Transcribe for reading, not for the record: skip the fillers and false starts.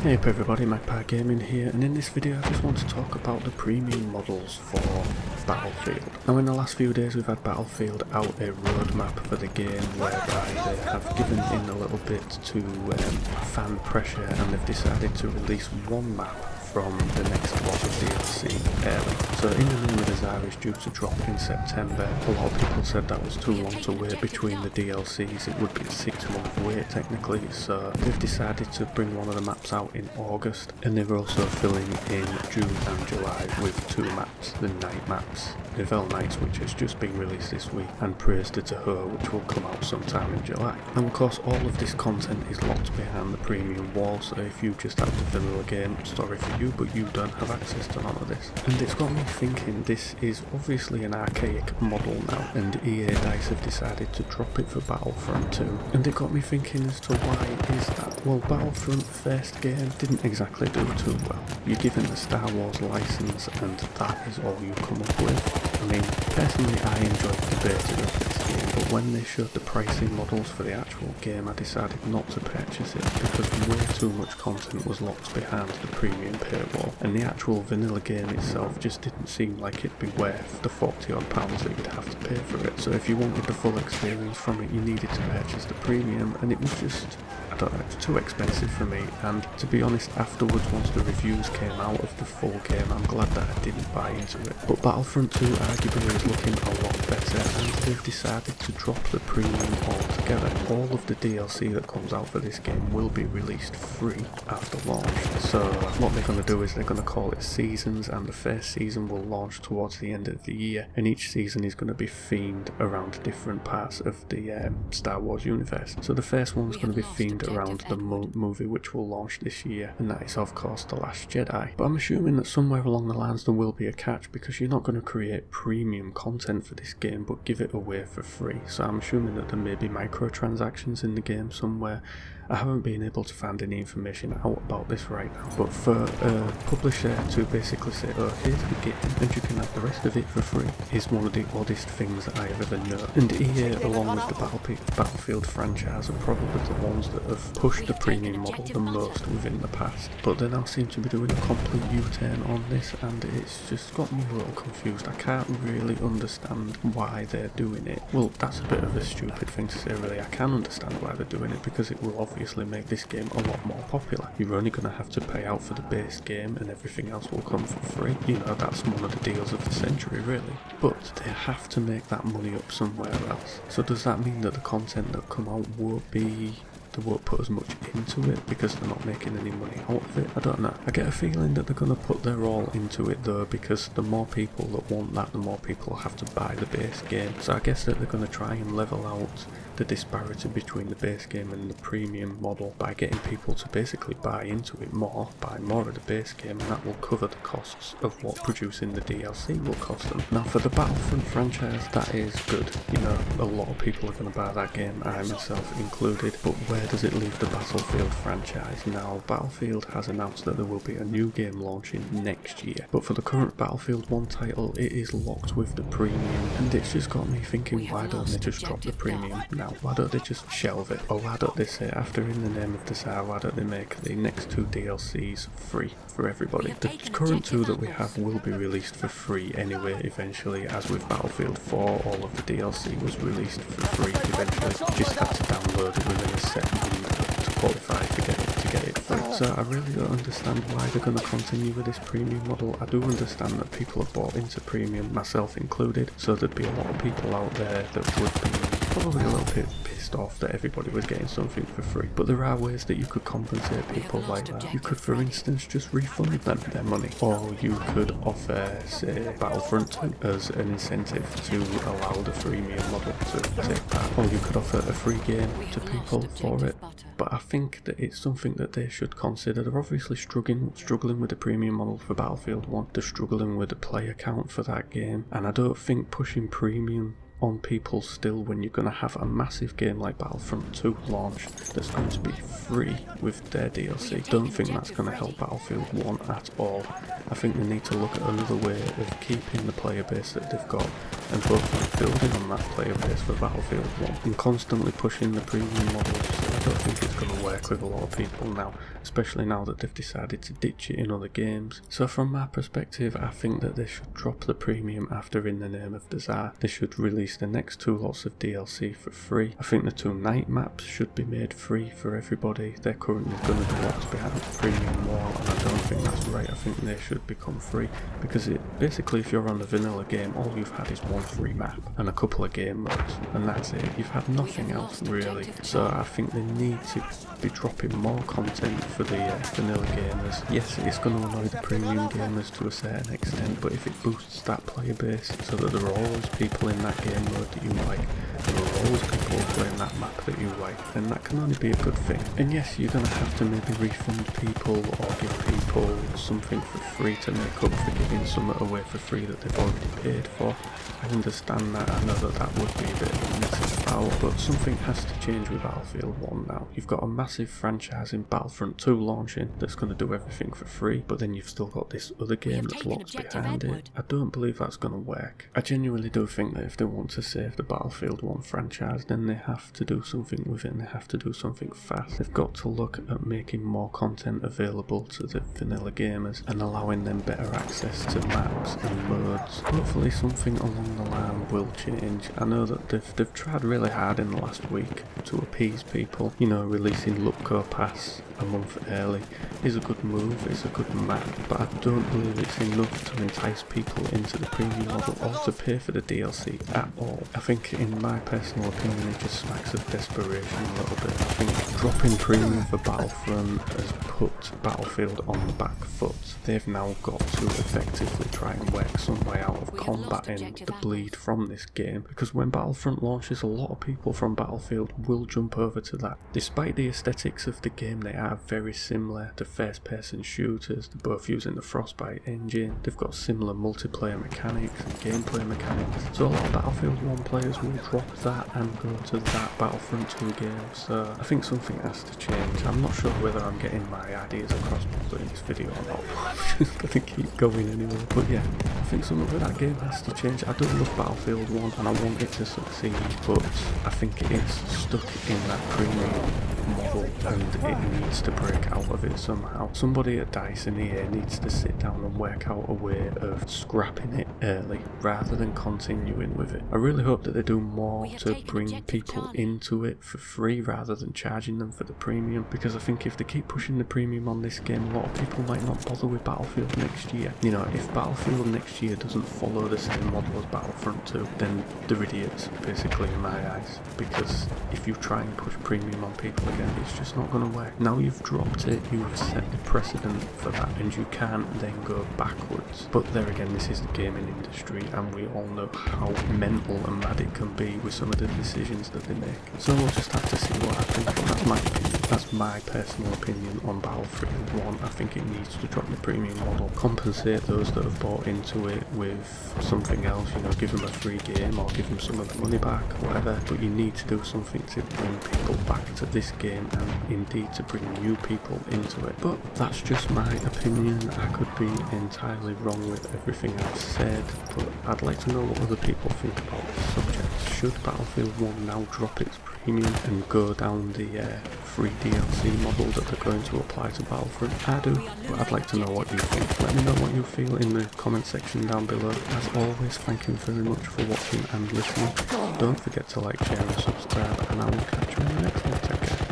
Hey up everybody, Magpie Gaming here, and in this video I just want to talk about the premium models for Battlefield. Now in the last few days we've had Battlefield out a roadmap for the game whereby they have given in a little bit to fan pressure, and they've decided to release one map from the next lot of DLC early. So in the name of Desire is due to drop in September. A lot of people said that was too long to wait between the DLCs. It would be a 6-month wait technically, so they've decided to bring one of the maps out in August, and they're also filling in June and July with 2 maps, the night maps. Revel Knights, which has just been released this week, and Praise to Tahoe, which will come out sometime in July. And of course all of this content is locked behind the premium wall, so if you just have the vanilla game, sorry for you, but you don't have access to none of this. And it's got me thinking, this is obviously an archaic model now, and EA DICE have decided to drop it for Battlefront 2. And it got me thinking as to why is that? Well, Battlefront first game didn't exactly do too well. You're given the Star Wars license and that is all you come up with. I mean, personally I enjoyed the beta of this game, but when they showed the pricing models for the actual game I decided not to purchase it because way too much content was locked behind the premium paywall, and the actual vanilla game itself just didn't seem like it'd be worth the £40 odd that you'd have to pay for it. So if you wanted the full experience from it you needed to purchase the premium, and it was just, I don't know, it's too expensive for me. And to be honest, afterwards once the reviews came out of the full game I'm glad that I didn't buy into it. But Battlefront 2 arguably is looking a lot better, and they've decided to drop the premium altogether. All of the DLC that comes out for this game will be released free after launch. So what they're going to do is they're going to call it seasons, and the first season will launch towards the end of the year, and each season is going to be themed around different parts of the Star Wars universe. So the first one's going to be themed around the movie which will launch this year, and that is of course The Last Jedi. But I'm assuming that somewhere along the lines there will be a catch, because you're not going to create premium content for this game but give it away for free. So I'm assuming that there may be microtransactions in the game somewhere. I haven't been able to find any information out about this right now, but for a publisher to basically say, oh here's the game and you can have the rest of it for free, is one of the oddest things that I have ever known. And EA along with the Battlefield franchise are probably the ones that have pushed the premium model the most within the past, but they now seem to be doing a complete U-turn on this, and it's just got me a little confused. I can't really understand why they're doing it. Well, that's a bit of a stupid thing to say really. I can understand why they're doing it, because it will obviously make this game a lot more popular. You're only going to have to pay out for the base game and everything else will come for free. You know, that's one of the deals of the century really. But they have to make that money up somewhere else. So does that mean that the content that come out they won't put as much into it because they're not making any money out of it? I don't know. I get a feeling that they're going to put their all into it though, because the more people that want that, the more people have to buy the base game. So I guess that they're going to try and level out the disparity between the base game and the premium model by getting people to basically buy into it more, buy more of the base game, and that will cover the costs of what producing the DLC will cost them. Now for the Battlefront franchise, that is good. You know, a lot of people are going to buy that game, I myself included, but where does it leave the Battlefield franchise now? Battlefield has announced that there will be a new game launching next year, but for the current Battlefield 1 title it is locked with the premium, and it's just got me thinking, why don't they just drop the premium now? Why don't they just shelve it? Or why don't they say, after In the Name of Desire, why don't they make the next 2 DLCs free for everybody? The current 2 that we have will be released for free anyway eventually, as with Battlefield 4 all of the DLC was released for free eventually. You just had to download it within a set window to qualify to get it free. So I really don't understand why they're going to continue with this premium model. I do understand that people have bought into premium, myself included, so there'd be a lot of people out there that would be probably a little bit pissed off that everybody was getting something for free, but there are ways that you could compensate people like that. You could for instance just refund them their money, or you could offer say Battlefront 2 as an incentive to allow the freemium model to take part, or you could offer a free game to people for it. But I think that it's something that they should consider. They're obviously struggling with the premium model for Battlefield 1, they're struggling with the player count for that game, and I don't think pushing premium on people still when you're going to have a massive game like Battlefront 2 launch that's going to be free with their DLC. Don't think that's going to help Battlefield 1 at all. I think they need to look at another way of keeping the player base that they've got and hopefully building on that player base for Battlefield 1, and constantly pushing the premium models. I don't think it's going to work with a lot of people now, especially now that they've decided to ditch it in other games. So from my perspective, I think that they should drop the premium after In the Name of Desire. They should release the next 2 lots of DLC for free. I think the 2 night maps should be made free for everybody. They're currently going to be locked behind the premium wall, and I don't think that's right. I think they should become free, because basically if you're on the vanilla game, all you've had is 1 free map and a couple of game modes, and that's it. You've had nothing else really. So I think they need to be dropping more content for the vanilla gamers. Yes, it's going to annoy the premium gamers to a certain extent, but if it boosts that player base so that there are always people in that game mode that you like, there are always people playing that map that you like, then that can only be a good thing. And yes, you're going to have to maybe refund people or give people something for free to make up for giving something away for free that they've already paid for. I understand that. I know that that would be a bit of a messy foul, but something has to change with Battlefield 1 now. You've got a massive franchise in Battlefront 2 launching that's going to do everything for free, but then you've still got this other game that's locked behind it. I don't believe that's going to work. I genuinely do think that if they want to save the Battlefield 1 franchise, then they have to do something with it, and they have to do something fast. They've got to look at making more content available to the vanilla gamers and allowing them better access to maps and modes. Hopefully something along the line will change. I know that they've tried really hard in the last week to appease people. You know, releasing Lupco Pass a month early is a good move, it's a good map, but I don't believe it's enough to entice people into the premium model or to pay for the DLC at all. I think, in my personal opinion, it just smacks of desperation a little bit. I think dropping premium for Battlefront has put Battlefield on the back foot. They've now got to effectively try and work some way out of combating the bleed from this game, because when Battlefront launches, a lot of people from Battlefield will jump over to that. Despite the aesthetics of the game, they are very similar to first-person shooters. They're both using the Frostbite engine. They've got similar multiplayer mechanics and gameplay mechanics. So a lot of Battlefield 1 players will drop that and go to that Battlefront 2 game. So I think something has to change. I'm not sure whether I'm getting my ideas across properly in this video or not. I'm just gonna keep going anyway. But yeah, I think something with that game has to change. I do love Battlefield 1 and I want it to succeed, but I think it's stuck in that premium model and it needs to break out of it somehow. Somebody at DICE and EA needs to sit down and work out a way of scrapping it early rather than continuing with it. I really hope that they do more to bring people into it for free rather than charging them for the premium, because I think if they keep pushing the premium on this game, a lot of people might not bother with Battlefield next year. You know, if Battlefield next year doesn't follow the same model as Battlefront 2, then they're idiots, basically, in my eyes, because if you try and push premium on people again, it's just not going to work. Now you've dropped it, you've set the precedent for that, and you can't then go backwards. But there again, this is the gaming industry, and we all know how mental and mad it can be with some of the decisions that they make. So we'll just have to see what happens. That's my opinion. That's my personal opinion on Battlefield 1. I think it needs to drop the premium model, compensate those that have bought into it with something else, you know, give them a free game or give them some of the money back, whatever, but you need to do something to bring people back to this game and indeed to bring new people into it. But that's just my opinion. I could be entirely wrong with everything I've said, but I'd like to know what other people think about this subject. Should Battlefield 1 now drop its premium and go down the free DLC model that they're going to apply to Battlefront? I do, but I'd like to know what you think. Let me know what you feel in the comment section down below. As always, thank you very much for watching and listening. Don't forget to like, share and subscribe, and I will catch you in the next one. Take care.